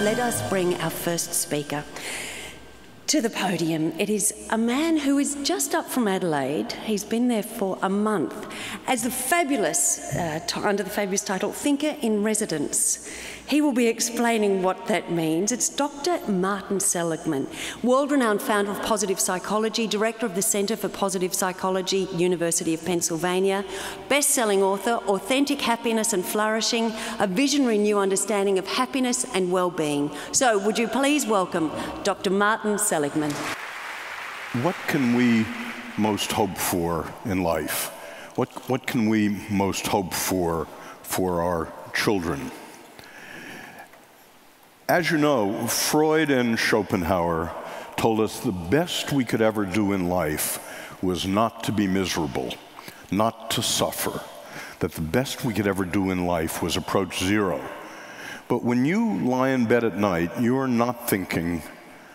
let us bring our first speaker to the podium. It is a man who is just up from Adelaide. He's been there for a month as the fabulous, under the fabulous title, Thinker in Residence. He will be explaining what that means. It's Dr. Martin Seligman, world-renowned founder of positive psychology, director of the Centre for Positive Psychology, University of Pennsylvania, best-selling author, Authentic Happiness and Flourishing, a visionary new understanding of happiness and well-being. So would you please welcome Dr. Martin Seligman. What can we most hope for in life? What can we most hope for our children? As you know, Freud and Schopenhauer told us the best we could ever do in life was not to be miserable, not to suffer, that the best we could ever do in life was approach zero. But when you lie in bed at night, you are not thinking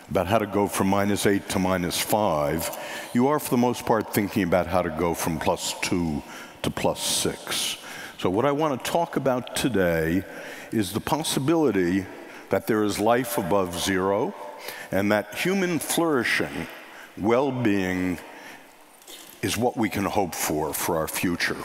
about how to go from -8 to -5. You are, for the most part, thinking about how to go from +2 to +6. So what I want to talk about today is the possibility that there is life above zero, and that human flourishing, well-being, is what we can hope for our future.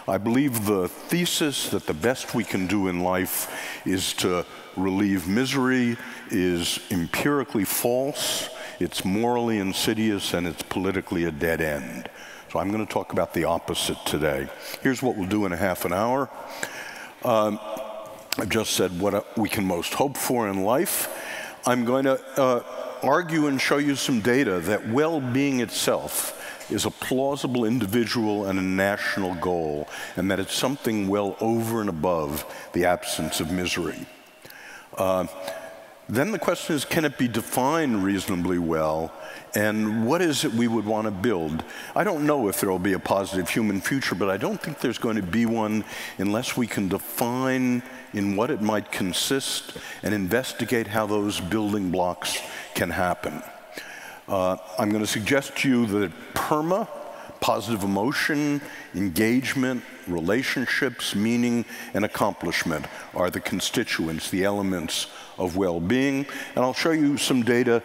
I believe the thesis that the best we can do in life is to relieve misery is empirically false, it's morally insidious, and it's politically a dead end. So I'm going to talk about the opposite today. Here's what we'll do in a half an hour. I've just said what we can most hope for in life. I'm going to argue and show you some data that well-being itself is a plausible individual and a national goal, and that it's something well over and above the absence of misery. Then the question is, can it be defined reasonably well, and what is it we would want to build? I don't know if there will be a positive human future, but I don't think there's going to be one unless we can define in what it might consist and investigate how those building blocks can happen. I'm going to suggest to you that PERMA, positive emotion, engagement, relationships, meaning, and accomplishment are the constituents, the elements of well-being. And I'll show you some data,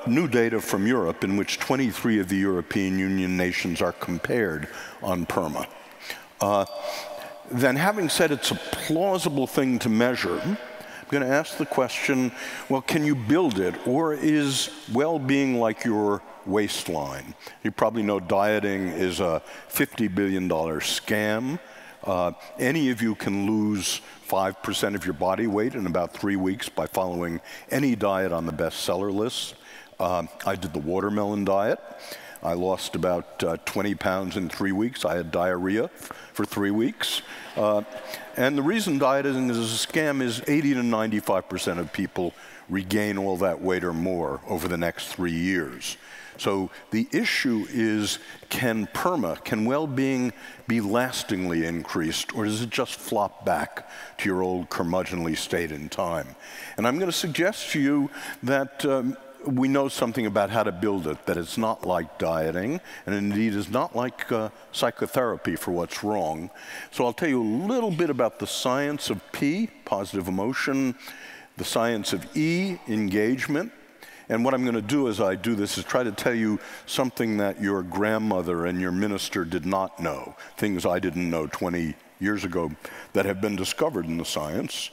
new data from Europe, in which 23 of the European Union nations are compared on PERMA. Then, having said it's a plausible thing to measure, I'm going to ask the question, well, can you build it, or is well-being like your waistline? You probably know dieting is a $50 billion scam. Any of you can lose 5% of your body weight in about 3 weeks by following any diet on the bestseller list. I did the watermelon diet. I lost about 20 pounds in 3 weeks. I had diarrhea for 3 weeks. And the reason dieting is a scam is 80 to 95% of people regain all that weight or more over the next 3 years. So the issue is, can PERMA, can well-being be lastingly increased, or does it just flop back to your old curmudgeonly state in time? And I'm going to suggest to you that we know something about how to build it, that it's not like dieting, and indeed is not like psychotherapy for what's wrong. So I'll tell you a little bit about the science of P, positive emotion, the science of E, engagement, and what I'm going to do as I do this is try to tell you something that your grandmother and your minister did not know, things I didn't know 20 years ago that have been discovered in the science.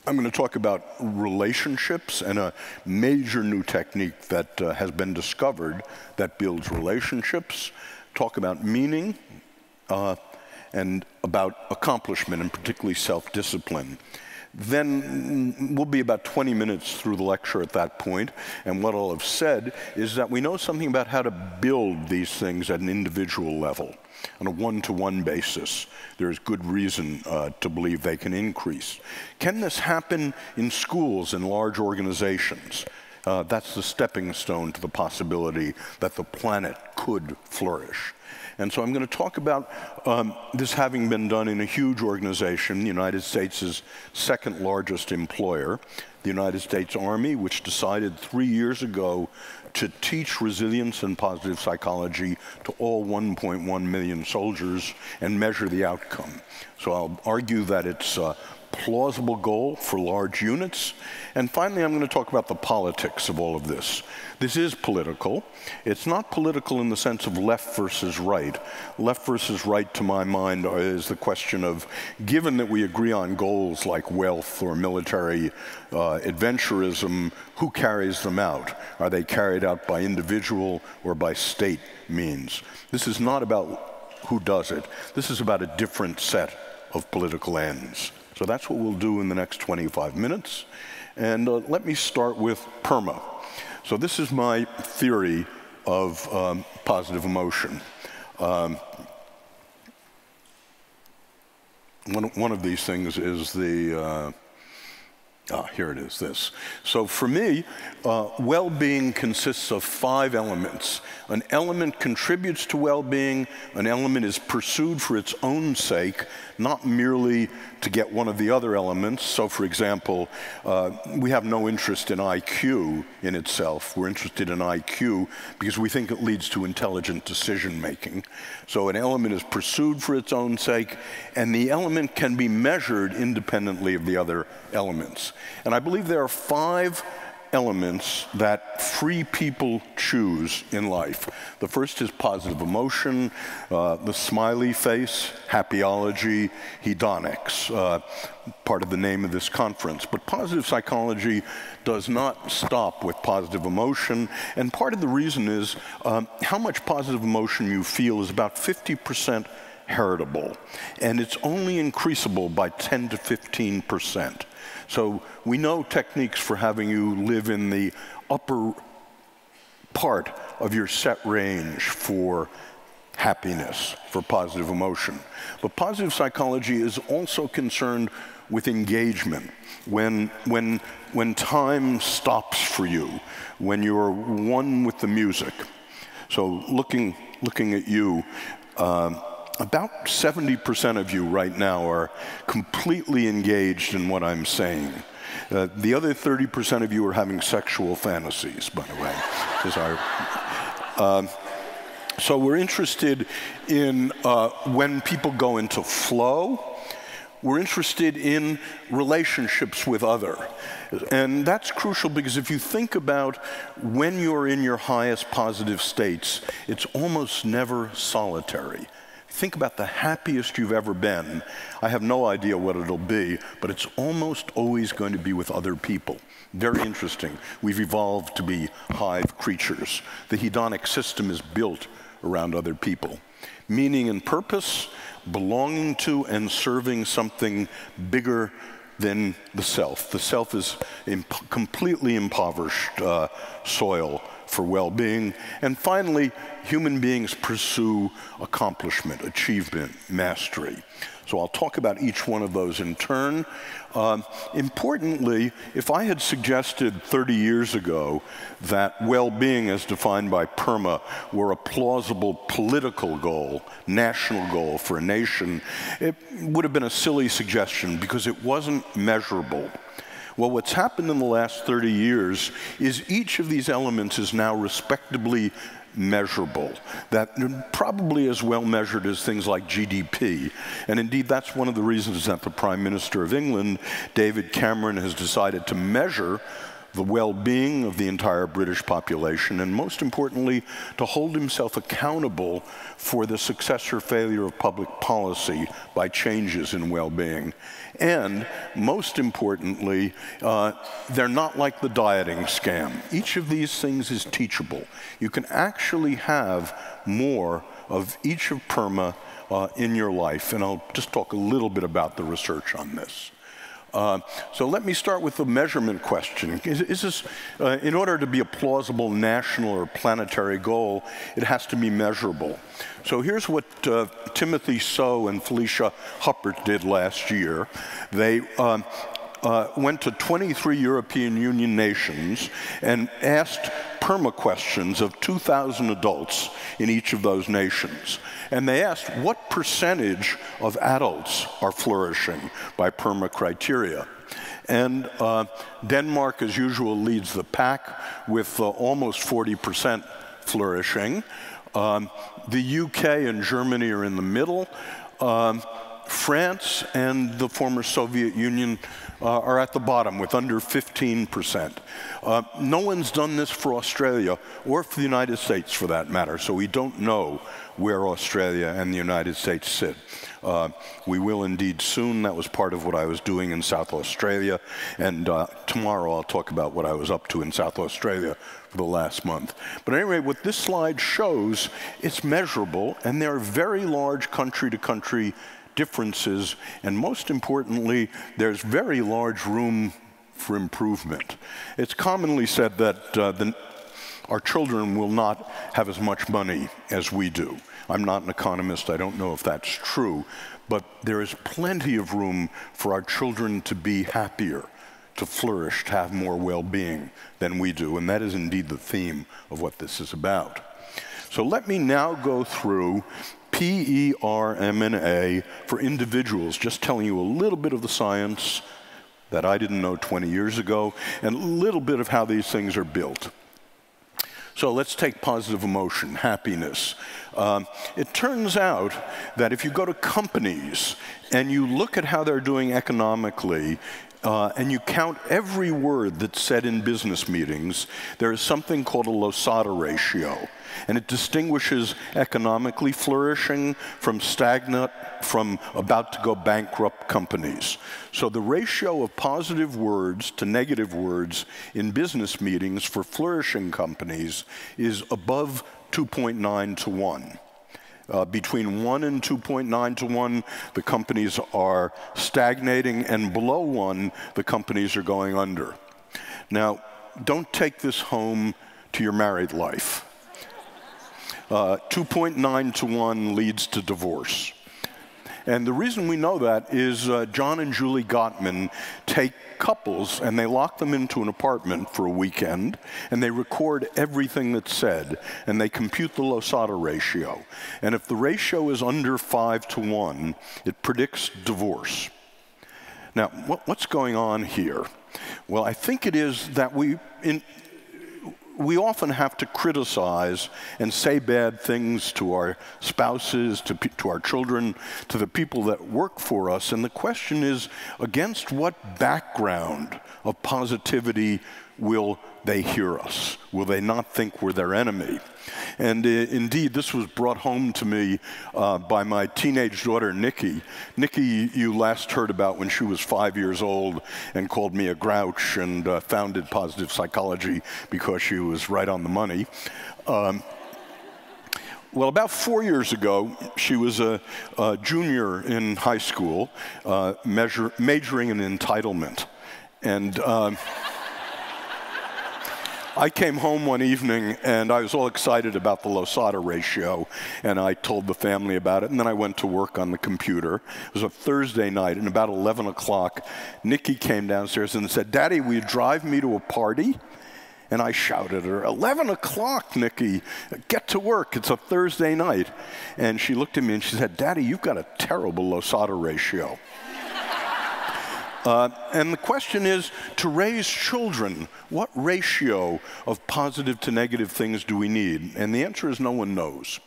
I'm going to talk about relationships and a major new technique that has been discovered that builds relationships, talk about meaning, and about accomplishment, and particularly self-discipline. Then we'll be about 20 minutes through the lecture at that point, and what I'll have said is that we know something about how to build these things at an individual level. On a one-to-one basis, there's good reason to believe they can increase. Can this happen in schools, in large organizations? That's the stepping stone to the possibility that the planet could flourish. And so I'm going to talk about this having been done in a huge organization, the United States' second largest employer, the United States Army, which decided 3 years ago to teach resilience and positive psychology to all 1.1 million soldiers and measure the outcome. So I'll argue that it's plausible goal for large units. And finally, I'm going to talk about the politics of all of this. This is political. It's not political in the sense of left versus right. Left versus right, to my mind, is the question of, given that we agree on goals like wealth or military adventurism, who carries them out? Are they carried out by individual or by state means? This is not about who does it. This is about a different set of political ends. So that's what we'll do in the next 25 minutes. And let me start with PERMA. So this is my theory of positive emotion. One of these things is the, here it is, this. So for me, well-being consists of 5 elements. An element contributes to well-being, an element is pursued for its own sake, not merely to get one of the other elements. So for example, we have no interest in IQ in itself. We're interested in IQ because we think it leads to intelligent decision-making. So an element is pursued for its own sake, and the element can be measured independently of the other elements. And I believe there are 5 elements that free people choose in life. The first is positive emotion, the smiley face, happyology, hedonics, part of the name of this conference. But positive psychology does not stop with positive emotion, and part of the reason is how much positive emotion you feel is about 50% heritable, and it's only increasable by 10 to 15%. So we know techniques for having you live in the upper part of your set range for happiness, for positive emotion. But positive psychology is also concerned with engagement. When time stops for you, when you're one with the music. So looking at you, about 70% of you right now are completely engaged in what I'm saying. The other 30% of you are having sexual fantasies, by the way. So we're interested in when people go into flow. We're interested in relationships with other. And that's crucial because if you think about when you're in your highest positive states, it's almost never solitary. Think about the happiest you've ever been. I have no idea what it'll be, but it's almost always going to be with other people. Very interesting. We've evolved to be hive creatures. The hedonic system is built around other people. Meaning and purpose, belonging to and serving something bigger than the self. The self is completely impoverished soil for well-being. And finally, human beings pursue accomplishment, achievement, mastery. So I'll talk about each one of those in turn. Importantly, if I had suggested 30 years ago that well-being as defined by PERMA were a plausible political goal, national goal for a nation, it would have been a silly suggestion because it wasn't measurable. Well, what's happened in the last 30 years is each of these elements is now respectably measurable, that probably as well measured as things like GDP. And indeed, that's one of the reasons that the Prime Minister of England, David Cameron, has decided to measure the well-being of the entire British population, and most importantly, to hold himself accountable for the success or failure of public policy by changes in well-being. And most importantly, they're not like the dieting scam. Each of these things is teachable. You can actually have more of each of PERMA in your life, and I'll just talk a little bit about the research on this. So let me start with the measurement question. Is this, in order to be a plausible national or planetary goal, it has to be measurable. So here's what Timothy So and Felicia Huppert did last year. They went to 23 European Union nations and asked PERMA questions of 2,000 adults in each of those nations. And they asked, what percentage of adults are flourishing by PERMA criteria? And Denmark, as usual, leads the pack with almost 40% flourishing. The UK and Germany are in the middle. France and the former Soviet Union are at the bottom with under 15%. No one's done this for Australia or for the United States for that matter, so we don't know where Australia and the United States sit. We will indeed soon. That was part of what I was doing in South Australia, and tomorrow I'll talk about what I was up to in South Australia for the last month. But anyway, what this slide shows, it's measurable, and there are very large country-to-country differences, and most importantly, there's very large room for improvement. It's commonly said that our children will not have as much money as we do. I'm not an economist, I don't know if that's true, but there is plenty of room for our children to be happier, to flourish, to have more well-being than we do, and that is indeed the theme of what this is about. So let me now go through PERMA for individuals, just telling you a little bit of the science that I didn't know 20 years ago, and a little bit of how these things are built. So let's take positive emotion, happiness. It turns out that if you go to companies and you look at how they're doing economically, and you count every word that's said in business meetings, there is something called a Losada ratio. And it distinguishes economically flourishing from stagnant, from about to go bankrupt companies. So the ratio of positive words to negative words in business meetings for flourishing companies is above 2.9 to 1. Between 1 and 2.9 to 1, the companies are stagnating, and below 1, the companies are going under. Now, don't take this home to your married life. 2.9 to 1 leads to divorce. And the reason we know that is John and Julie Gottman take couples and they lock them into an apartment for a weekend, and they record everything that's said, and they compute the Losada ratio. And if the ratio is under 5 to 1, it predicts divorce. Now, what's going on here? Well, I think it is that we often have to criticize and say bad things to our spouses, to our children, to the people that work for us. And the question is, against what background of positivity will they hear us? Will they not think we're their enemy? And indeed, this was brought home to me by my teenage daughter, Nikki. Nikki, you last heard about when she was 5 years old and called me a grouch and founded positive psychology because she was right on the money. Well, about 4 years ago, she was a junior in high school, majoring in entitlement. And I came home one evening, and I was all excited about the Losada ratio, and I told the family about it, and then I went to work on the computer. It was a Thursday night, and about 11 o'clock, Nikki came downstairs and said, "Daddy, will you drive me to a party?" And I shouted at her, 11 o'clock, Nikki, get to work, it's a Thursday night. And she looked at me and she said, "Daddy, you've got a terrible Losada ratio." And the question is, to raise children, what ratio of positive to negative things do we need? And the answer is no one knows.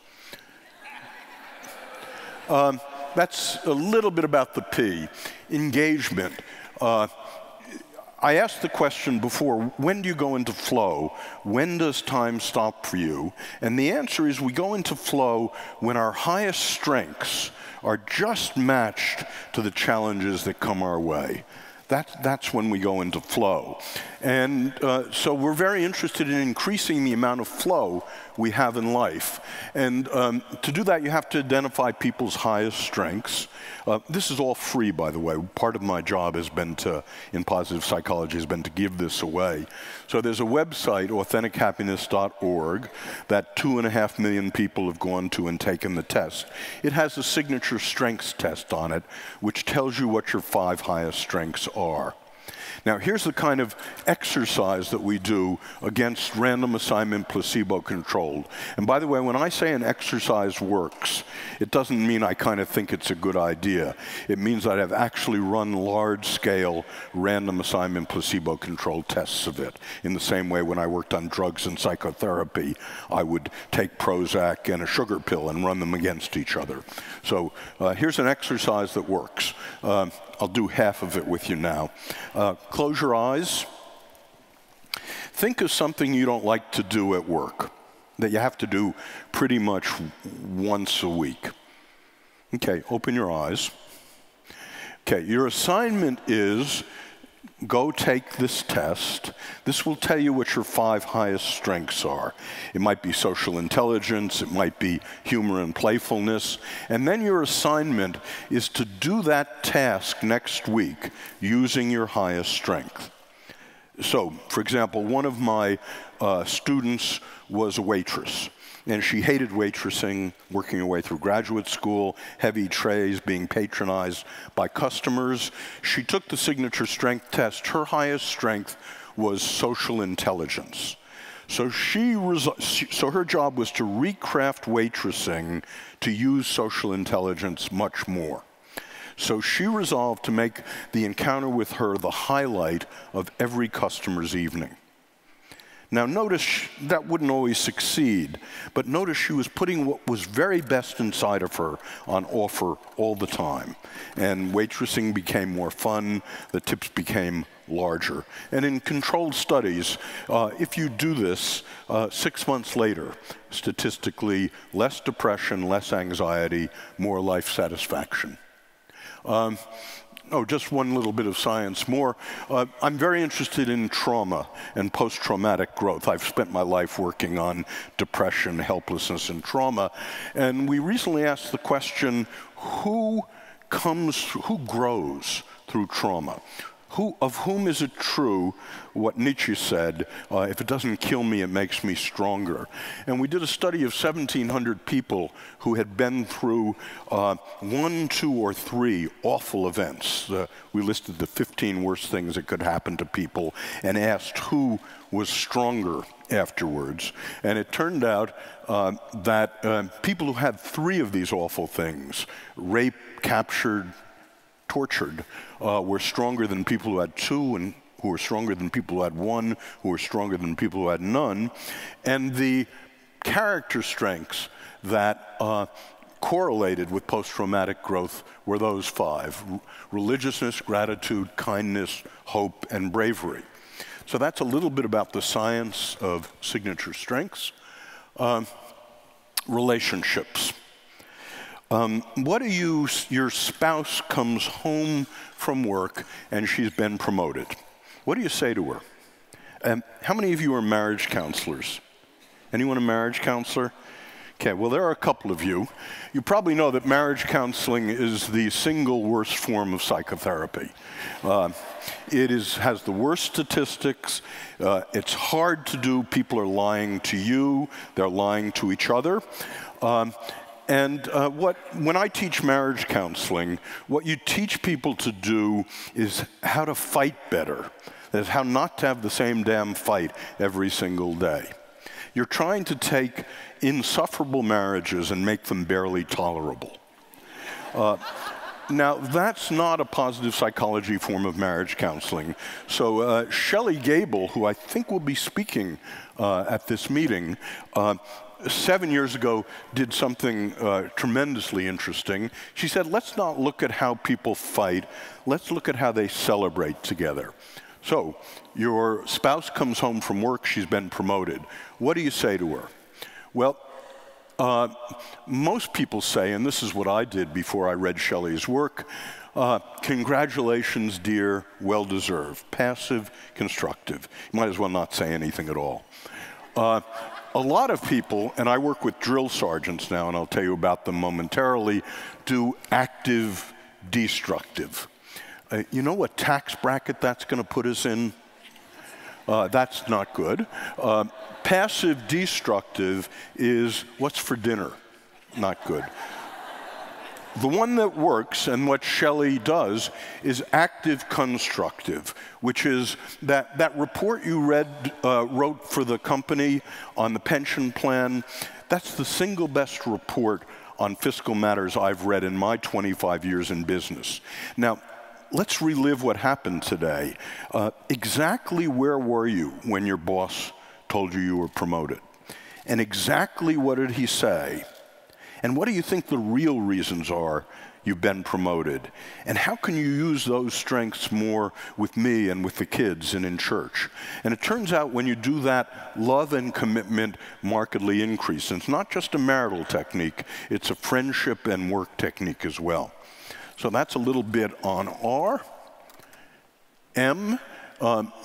That's a little bit about the P. Engagement. I asked the question before, when do you go into flow? When does time stop for you? And the answer is we go into flow when our highest strengths are just matched to the challenges that come our way. That's when we go into flow. And so we're very interested in increasing the amount of flow we have in life. And to do that, you have to identify people's highest strengths. This is all free, by the way. Part of my job has been in positive psychology, has been to give this away. So there's a website, AuthenticHappiness.org, that 2.5 million people have gone to and taken the test. It has a signature strengths test on it, which tells you what your 5 highest strengths are. Now, here's the kind of exercise that we do against random assignment placebo-controlled. And by the way, when I say an exercise works, it doesn't mean I kind of think it's a good idea. It means that I've actually run large-scale random assignment placebo-controlled tests of it. In the same way when I worked on drugs and psychotherapy, I would take Prozac and a sugar pill and run them against each other. So here's an exercise that works. I'll do half of it with you now. Close your eyes. Think of something you don't like to do at work, that you have to do pretty much once a week. Okay, open your eyes. Okay, your assignment is go take this test. This will tell you what your 5 highest strengths are. It might be social intelligence, it might be humor and playfulness, and then your assignment is to do that task next week using your highest strength. So, for example, one of my students was a waitress. And she hated waitressing, working her way through graduate school, heavy trays, being patronized by customers. She took the signature strength test. Her highest strength was social intelligence. So her job was to recraft waitressing to use social intelligence much more. So she resolved to make the encounter with her the highlight of every customer's evening. Now notice that wouldn't always succeed, but notice she was putting what was very best inside of her on offer all the time. And waitressing became more fun, the tips became larger. And in controlled studies, if you do this 6 months later, statistically, less depression, less anxiety, more life satisfaction. Oh, just one little bit of science more. I'm very interested in trauma and post-traumatic growth. I've spent my life working on depression, helplessness, and trauma. And we recently asked the question, who grows through trauma? Of whom is it true what Nietzsche said, if it doesn't kill me, it makes me stronger? And we did a study of 1,700 people who had been through 1, 2, or 3 awful events. We listed the 15 worst things that could happen to people and asked who was stronger afterwards. And it turned out that people who had 3 of these awful things, rape, captured, tortured, were stronger than people who had 2, and who were stronger than people who had 1, who were stronger than people who had none. And the character strengths that correlated with post-traumatic growth were those 5: religiousness, gratitude, kindness, hope, and bravery. So that's a little bit about the science of signature strengths. Relationships. What do your spouse comes home from work and she's been promoted? What do you say to her? How many of you are marriage counselors? Anyone a marriage counselor? Okay, well, there are a couple of you. You probably know that marriage counseling is the single worst form of psychotherapy. It has the worst statistics. It's hard to do. People are lying to you. They're lying to each other. When I teach marriage counseling, what you teach people to do is how to fight better. That is, how not to have the same damn fight every single day. You're trying to take insufferable marriages and make them barely tolerable. Now, that's not a positive psychology form of marriage counseling. So Shelley Gable, who I think will be speaking at this meeting, 7 years ago did something tremendously interesting. She said, let's not look at how people fight, let's look at how they celebrate together. So, your spouse comes home from work, she's been promoted. What do you say to her? Well, most people say, and this is what I did before I read Shelley's work, congratulations, dear, well-deserved. Passive, constructive. You might as well not say anything at all. A lot of people, and I work with drill sergeants now, and I'll tell you about them momentarily, do active, destructive. You know what tax bracket that's going to put us in? That's not good. Passive, destructive is what's for dinner? Not good. The one that works, and what Shelley does, is active constructive, which is that report you wrote for the company on the pension plan. That's the single best report on fiscal matters I've read in my 25 years in business. Now, let's relive what happened today. Exactly where were you when your boss told you you were promoted? And exactly what did he say? And what do you think the real reasons are you've been promoted? And how can you use those strengths more with me and with the kids and in church? And it turns out when you do that, love and commitment markedly increase. And it's not just a marital technique, it's a friendship and work technique as well. So that's a little bit on R. M,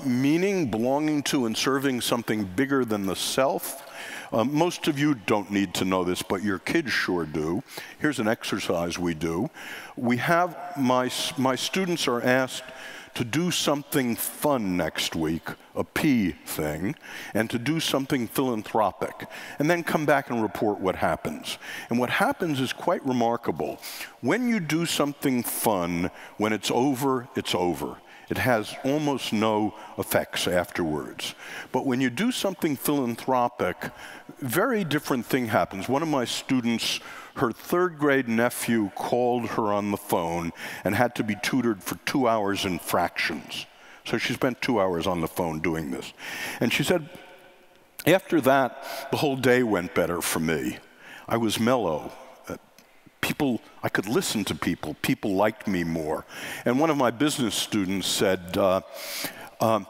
meaning, belonging to, and serving something bigger than the self. Most of you don't need to know this, but your kids sure do. Here's an exercise we do. We have, my students are asked to do something fun next week, a P thing, and to do something philanthropic, and then come back and report what happens. And what happens is quite remarkable. When you do something fun, when it's over, it's over. It has almost no effects afterwards. But when you do something philanthropic, very different thing happens. One of my students, her third-grade nephew called her on the phone and had to be tutored for 2 hours in fractions. So she spent 2 hours on the phone doing this. And she said, after that, the whole day went better for me. I was mellow. I could listen to people. People liked me more. And one of my business students said, I'm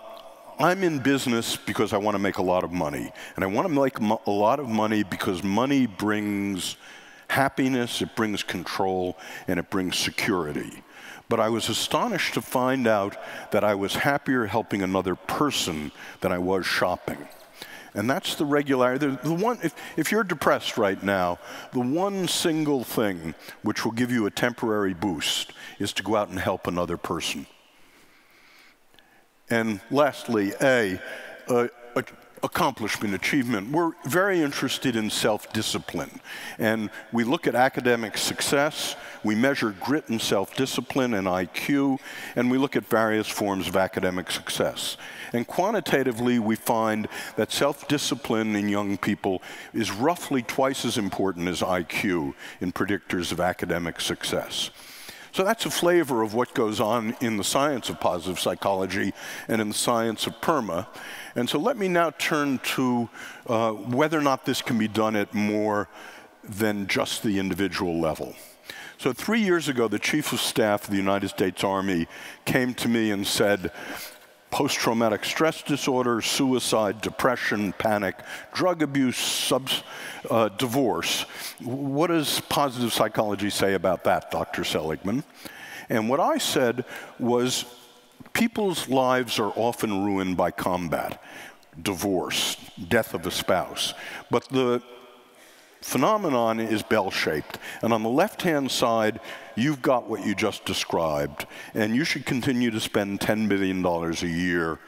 in business because I want to make a lot of money. And I want to make a lot of money because money brings happiness, it brings control, and it brings security. But I was astonished to find out that I was happier helping another person than I was shopping. And that's the regularity. The one, if you're depressed right now, the one single thing which will give you a temporary boost is to go out and help another person. And lastly, accomplishment, achievement. We're very interested in self-discipline. And we look at academic success, we measure grit and self-discipline and IQ, and we look at various forms of academic success. And quantitatively, we find that self-discipline in young people is roughly twice as important as IQ in predictors of academic success. So that's a flavor of what goes on in the science of positive psychology and in the science of PERMA. And so let me now turn to whether or not this can be done at more than just the individual level. So 3 years ago, the Chief of Staff of the United States Army came to me and said, post-traumatic stress disorder, suicide, depression, panic, drug abuse, divorce. What does positive psychology say about that, Dr. Seligman? And what I said was, people's lives are often ruined by combat, divorce, death of a spouse. But the phenomenon is bell-shaped. And on the left-hand side, you've got what you just described. And you should continue to spend $10 billion a year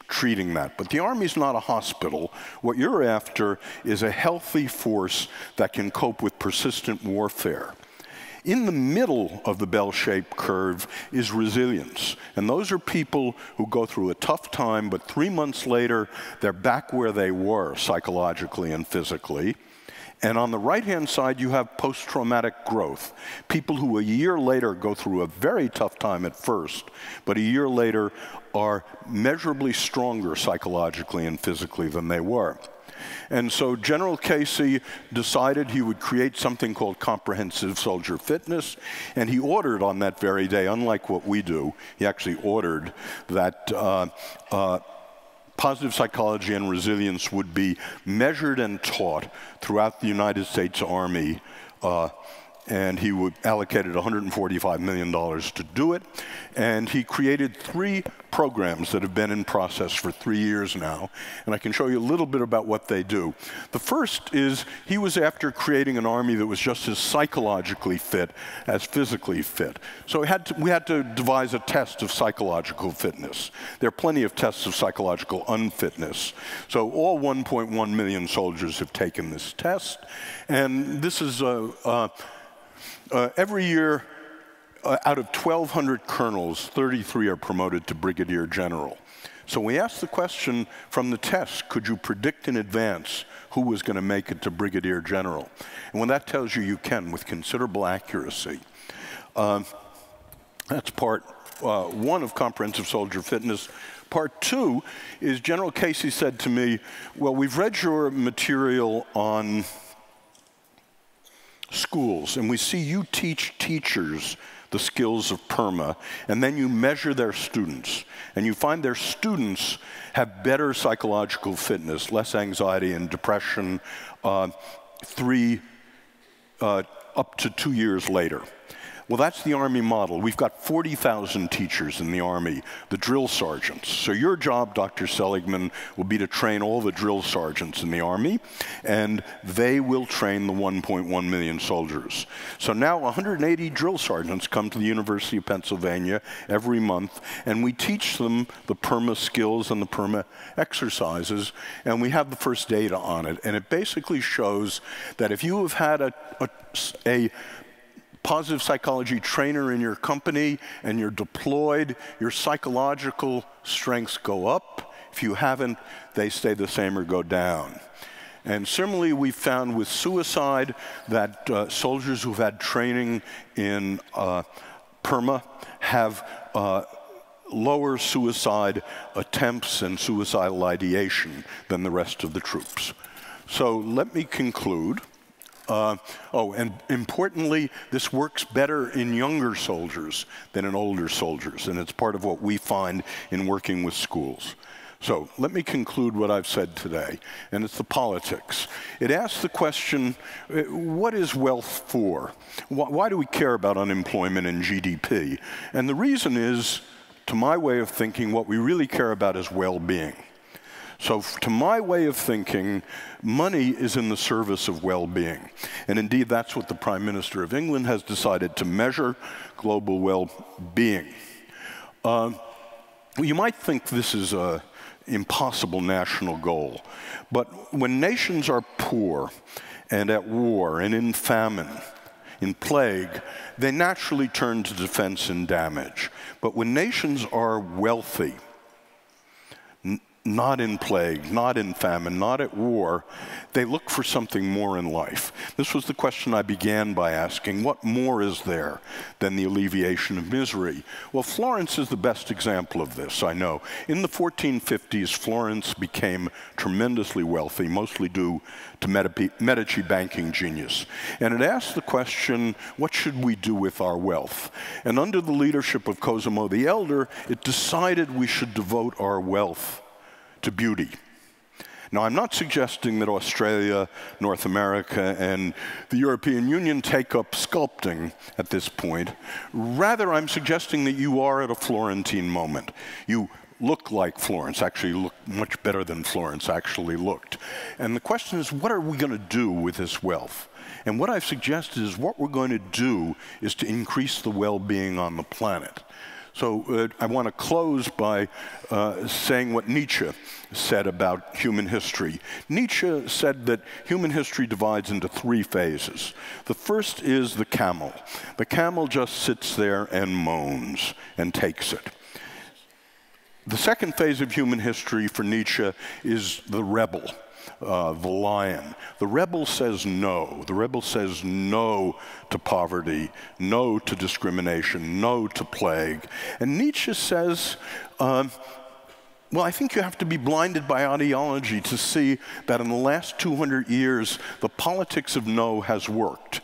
treating that. But the Army's not a hospital. What you're after is a healthy force that can cope with persistent warfare. In the middle of the bell-shaped curve is resilience. And those are people who go through a tough time, but 3 months later, they're back where they were psychologically and physically. And on the right-hand side, you have post-traumatic growth. People who a year later go through a very tough time at first, but a year later are measurably stronger psychologically and physically than they were. And so General Casey decided he would create something called comprehensive soldier fitness, and he ordered on that very day, unlike what we do, he actually ordered that positive psychology and resilience would be measured and taught throughout the United States Army, and he allocated $145 million to do it. And he created 3 programs that have been in process for 3 years now, and I can show you a little bit about what they do. The first is he was after creating an army that was just as psychologically fit as physically fit. So we had to devise a test of psychological fitness. There are plenty of tests of psychological unfitness. So all 1.1 million soldiers have taken this test, and this is Every year, out of 1,200 colonels, 33 are promoted to brigadier general. So we asked the question from the test, could you predict in advance who was going to make it to brigadier general? And when that tells you you can with considerable accuracy, that's part one of comprehensive soldier fitness. Part two is General Casey said to me, well, we've read your material on schools, and we see you teach teachers the skills of PERMA, and then you measure their students, and you find their students have better psychological fitness, less anxiety and depression, up to 2 years later. Well, that's the Army model. We've got 40,000 teachers in the Army, the drill sergeants. So your job, Dr. Seligman, will be to train all the drill sergeants in the Army, and they will train the 1.1 million soldiers. So now 180 drill sergeants come to the University of Pennsylvania every month, and we teach them the PERMA skills and the PERMA exercises, and we have the first data on it. And it basically shows that if you have had a positive psychology trainer in your company and you're deployed, your psychological strengths go up. If you haven't, they stay the same or go down. And similarly, we found with suicide that soldiers who've had training in PERMA have lower suicide attempts and suicidal ideation than the rest of the troops. So let me conclude. And importantly, this works better in younger soldiers than in older soldiers, and it's part of what we find in working with schools. So let me conclude what I've said today, and it's the politics. It asks the question, what is wealth for? Why do we care about unemployment and GDP? And the reason is, to my way of thinking, what we really care about is well-being. So to my way of thinking, money is in the service of well-being. And indeed, that's what the Prime Minister of England has decided to measure, global well-being. You might think this is an impossible national goal, but when nations are poor and at war and in famine, in plague, they naturally turn to defense and damage. But when nations are wealthy, not in plague, not in famine, not at war, they look for something more in life. This was the question I began by asking, what more is there than the alleviation of misery? Well, Florence is the best example of this, I know. In the 1450s, Florence became tremendously wealthy, mostly due to Medici banking genius. And it asked the question, what should we do with our wealth? And under the leadership of Cosimo the Elder, it decided we should devote our wealth to beauty. Now, I'm not suggesting that Australia, North America, and the European Union take up sculpting at this point. Rather, I'm suggesting that you are at a Florentine moment. You look like Florence, actually look much better than Florence actually looked. And the question is, what are we going to do with this wealth? And what I've suggested is what we're going to do is to increase the well-being on the planet. So I want to close by saying what Nietzsche said about human history. Nietzsche said that human history divides into 3 phases. The first is the camel. The camel just sits there and moans and takes it. The second phase of human history for Nietzsche is the rebel. The lion. The rebel says no. The rebel says no to poverty, no to discrimination, no to plague. And Nietzsche says, well, I think you have to be blinded by ideology to see that in the last 200 years, the politics of no has worked.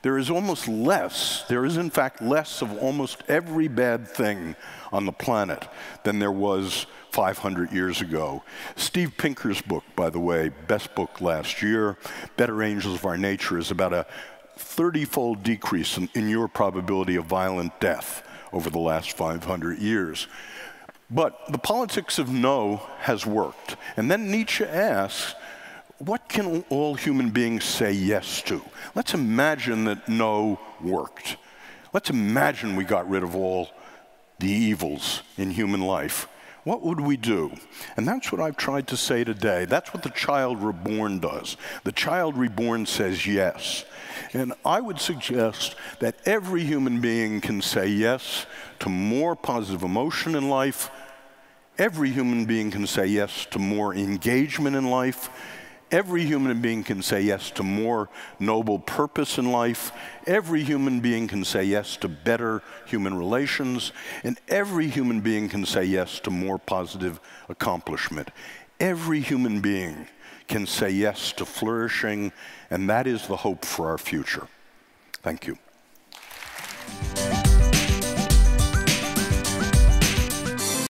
There is almost less, there is in fact less of almost every bad thing on the planet than there was 500 years ago. Steve Pinker's book, by the way, best book last year, Better Angels of Our Nature, is about a 30-fold decrease in your probability of violent death over the last 500 years. But the politics of no has worked. And then Nietzsche asks, what can all human beings say yes to? Let's imagine that no worked. Let's imagine we got rid of all the evils in human life. What would we do? And that's what I've tried to say today. That's what the child reborn does. The child reborn says yes. And I would suggest that every human being can say yes to more positive emotion in life. Every human being can say yes to more engagement in life. Every human being can say yes to more noble purpose in life. Every human being can say yes to better human relations. And every human being can say yes to more positive accomplishment. Every human being can say yes to flourishing, and that is the hope for our future. Thank you.